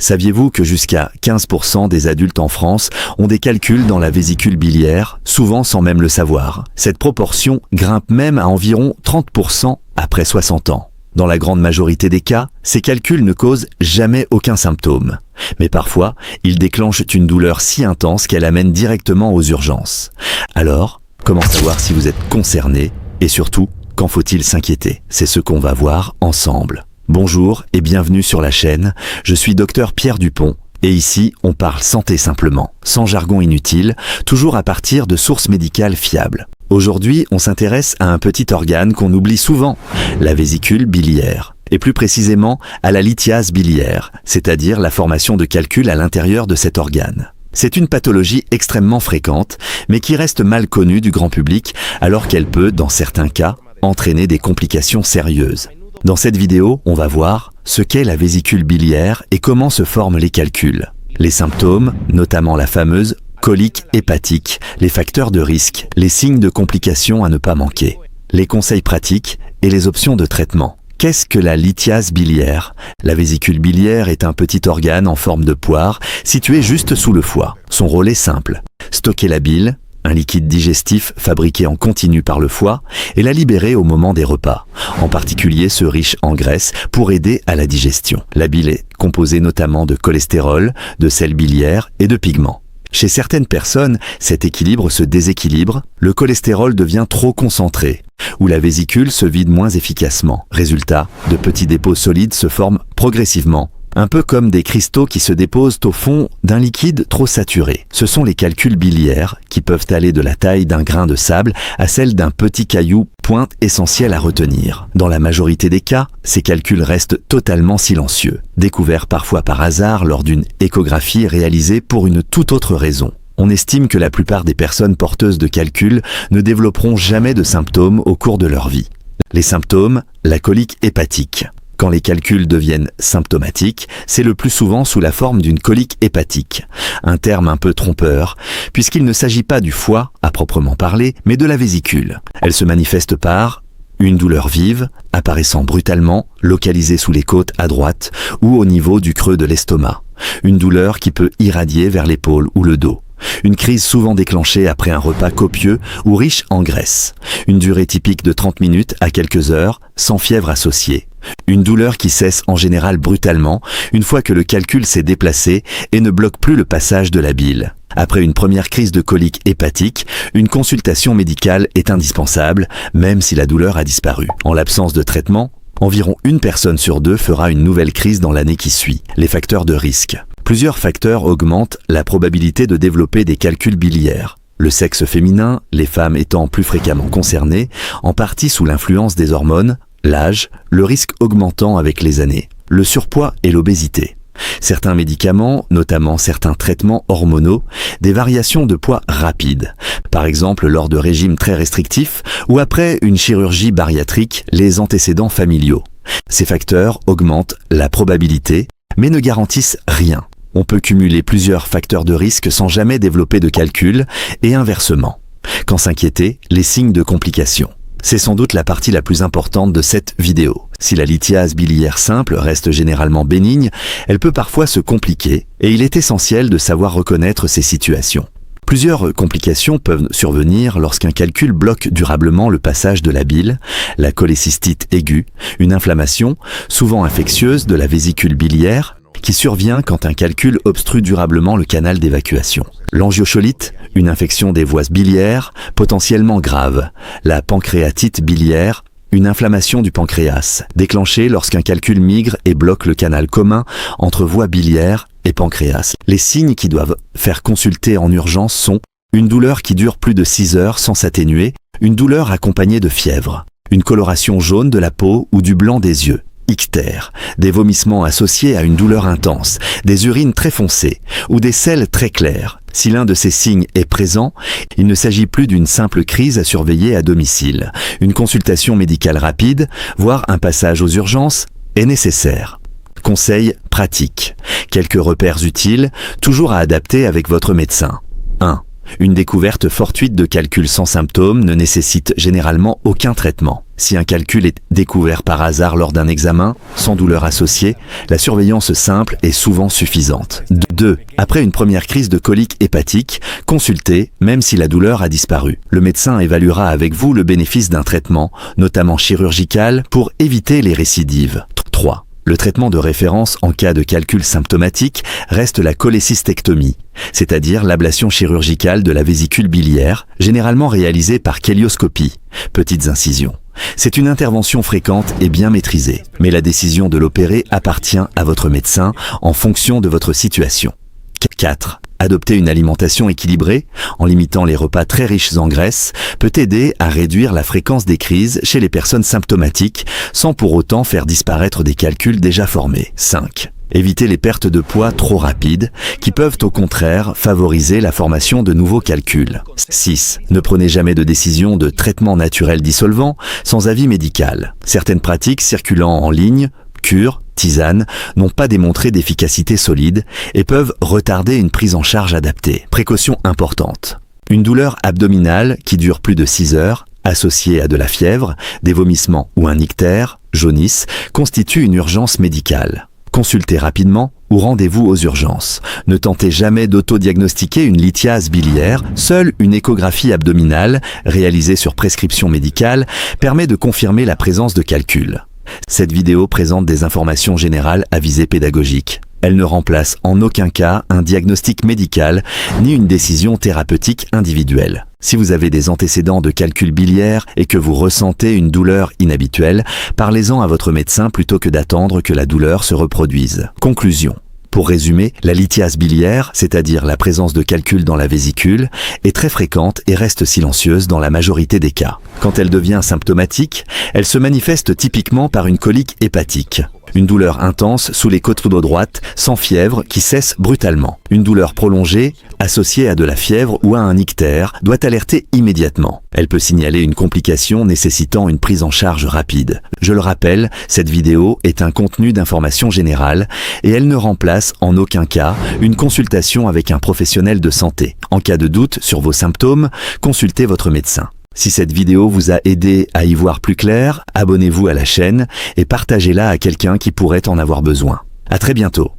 Saviez-vous que jusqu'à 15% des adultes en France ont des calculs dans la vésicule biliaire, souvent sans même le savoir? Cette proportion grimpe même à environ 30% après 60 ans. Dans la grande majorité des cas, ces calculs ne causent jamais aucun symptôme. Mais parfois, ils déclenchent une douleur si intense qu'elle amène directement aux urgences. Alors, comment savoir si vous êtes concerné? Et surtout, quand faut-il s'inquiéter? C'est ce qu'on va voir ensemble. Bonjour et bienvenue sur la chaîne, je suis Dr Pierre Dupont et ici on parle santé simplement, sans jargon inutile, toujours à partir de sources médicales fiables. Aujourd'hui on s'intéresse à un petit organe qu'on oublie souvent, la vésicule biliaire, et plus précisément à la lithiase biliaire, c'est-à-dire la formation de calculs à l'intérieur de cet organe. C'est une pathologie extrêmement fréquente, mais qui reste mal connue du grand public alors qu'elle peut, dans certains cas, entraîner des complications sérieuses. Dans cette vidéo, on va voir ce qu'est la vésicule biliaire et comment se forment les calculs. Les symptômes, notamment la fameuse colique hépatique, les facteurs de risque, les signes de complications à ne pas manquer, les conseils pratiques et les options de traitement. Qu'est-ce que la lithiase biliaire? La vésicule biliaire est un petit organe en forme de poire situé juste sous le foie. Son rôle est simple, stocker la bile, un liquide digestif fabriqué en continu par le foie, et la libérer au moment des repas, en particulier ceux riches en graisse pour aider à la digestion. La bile est composée notamment de cholestérol, de sel biliaire et de pigments. Chez certaines personnes, cet équilibre se déséquilibre, le cholestérol devient trop concentré, ou la vésicule se vide moins efficacement. Résultat, de petits dépôts solides se forment progressivement, un peu comme des cristaux qui se déposent au fond d'un liquide trop saturé. Ce sont les calculs biliaires qui peuvent aller de la taille d'un grain de sable à celle d'un petit caillou, pointe essentielle à retenir. Dans la majorité des cas, ces calculs restent totalement silencieux, découverts parfois par hasard lors d'une échographie réalisée pour une toute autre raison. On estime que la plupart des personnes porteuses de calculs ne développeront jamais de symptômes au cours de leur vie. Les symptômes, la colique hépatique. Quand les calculs deviennent symptomatiques, c'est le plus souvent sous la forme d'une colique hépatique, un terme un peu trompeur, puisqu'il ne s'agit pas du foie, à proprement parler, mais de la vésicule. Elle se manifeste par une douleur vive, apparaissant brutalement, localisée sous les côtes à droite ou au niveau du creux de l'estomac. Une douleur qui peut irradier vers l'épaule ou le dos. Une crise souvent déclenchée après un repas copieux ou riche en graisse. Une durée typique de 30 minutes à quelques heures, sans fièvre associée. Une douleur qui cesse en général brutalement, une fois que le calcul s'est déplacé et ne bloque plus le passage de la bile. Après une première crise de colique hépatique, une consultation médicale est indispensable, même si la douleur a disparu. En l'absence de traitement, environ une personne sur deux fera une nouvelle crise dans l'année qui suit. Les facteurs de risque. Plusieurs facteurs augmentent la probabilité de développer des calculs biliaires. Le sexe féminin, les femmes étant plus fréquemment concernées, en partie sous l'influence des hormones, l'âge, le risque augmentant avec les années, le surpoids et l'obésité. Certains médicaments, notamment certains traitements hormonaux, des variations de poids rapides, par exemple lors de régimes très restrictifs ou après une chirurgie bariatrique, les antécédents familiaux. Ces facteurs augmentent la probabilité, mais ne garantissent rien. On peut cumuler plusieurs facteurs de risque sans jamais développer de calcul et inversement. Quand s'inquiéter, les signes de complications. C'est sans doute la partie la plus importante de cette vidéo. Si la lithiase biliaire simple reste généralement bénigne, elle peut parfois se compliquer et il est essentiel de savoir reconnaître ces situations. Plusieurs complications peuvent survenir lorsqu'un calcul bloque durablement le passage de la bile, la cholécystite aiguë, une inflammation, souvent infectieuse de la vésicule biliaire, qui survient quand un calcul obstrue durablement le canal d'évacuation. L'angiocholite, une infection des voies biliaires, potentiellement grave. La pancréatite biliaire, une inflammation du pancréas, déclenchée lorsqu'un calcul migre et bloque le canal commun entre voie biliaire et pancréas. Les signes qui doivent faire consulter en urgence sont une douleur qui dure plus de 6 heures sans s'atténuer, une douleur accompagnée de fièvre, une coloration jaune de la peau ou du blanc des yeux, ictère, des vomissements associés à une douleur intense, des urines très foncées ou des selles très claires. Si l'un de ces signes est présent, il ne s'agit plus d'une simple crise à surveiller à domicile. Une consultation médicale rapide, voire un passage aux urgences, est nécessaire. Conseils pratiques. Quelques repères utiles, toujours à adapter avec votre médecin. 1. Une découverte fortuite de calcul sans symptômes ne nécessite généralement aucun traitement. Si un calcul est découvert par hasard lors d'un examen, sans douleur associée, la surveillance simple est souvent suffisante. 2. Après une première crise de colique hépatique, consultez, même si la douleur a disparu. Le médecin évaluera avec vous le bénéfice d'un traitement, notamment chirurgical, pour éviter les récidives. 3. Le traitement de référence en cas de calcul symptomatique reste la cholécystectomie, c'est-à-dire l'ablation chirurgicale de la vésicule biliaire, généralement réalisée par kélioscopie, petites incisions. C'est une intervention fréquente et bien maîtrisée, mais la décision de l'opérer appartient à votre médecin en fonction de votre situation. 4. Adopter une alimentation équilibrée, en limitant les repas très riches en graisse, peut aider à réduire la fréquence des crises chez les personnes symptomatiques, sans pour autant faire disparaître des calculs déjà formés. 5. Évitez les pertes de poids trop rapides, qui peuvent au contraire favoriser la formation de nouveaux calculs. 6. Ne prenez jamais de décision de traitement naturel dissolvant sans avis médical. Certaines pratiques circulant en ligne, cures, tisanes, n'ont pas démontré d'efficacité solide et peuvent retarder une prise en charge adaptée. Précaution importante. Une douleur abdominale qui dure plus de 6 heures, associée à de la fièvre, des vomissements ou un ictère, jaunisse, constitue une urgence médicale. Consultez rapidement ou rendez-vous aux urgences. Ne tentez jamais d'autodiagnostiquer une lithiase biliaire. Seule une échographie abdominale, réalisée sur prescription médicale, permet de confirmer la présence de calculs. Cette vidéo présente des informations générales à visée pédagogique. Elle ne remplace en aucun cas un diagnostic médical ni une décision thérapeutique individuelle. Si vous avez des antécédents de calcul biliaire et que vous ressentez une douleur inhabituelle, parlez-en à votre médecin plutôt que d'attendre que la douleur se reproduise. Conclusion. Pour résumer, la lithiase biliaire, c'est-à-dire la présence de calculs dans la vésicule, est très fréquente et reste silencieuse dans la majorité des cas. Quand elle devient symptomatique, elle se manifeste typiquement par une colique hépatique. Une douleur intense sous les côtes droites, sans fièvre, qui cesse brutalement. Une douleur prolongée, associée à de la fièvre ou à un ictère, doit alerter immédiatement. Elle peut signaler une complication nécessitant une prise en charge rapide. Je le rappelle, cette vidéo est un contenu d'information générale et elle ne remplace en aucun cas une consultation avec un professionnel de santé. En cas de doute sur vos symptômes, consultez votre médecin. Si cette vidéo vous a aidé à y voir plus clair, abonnez-vous à la chaîne et partagez-la à quelqu'un qui pourrait en avoir besoin. À très bientôt.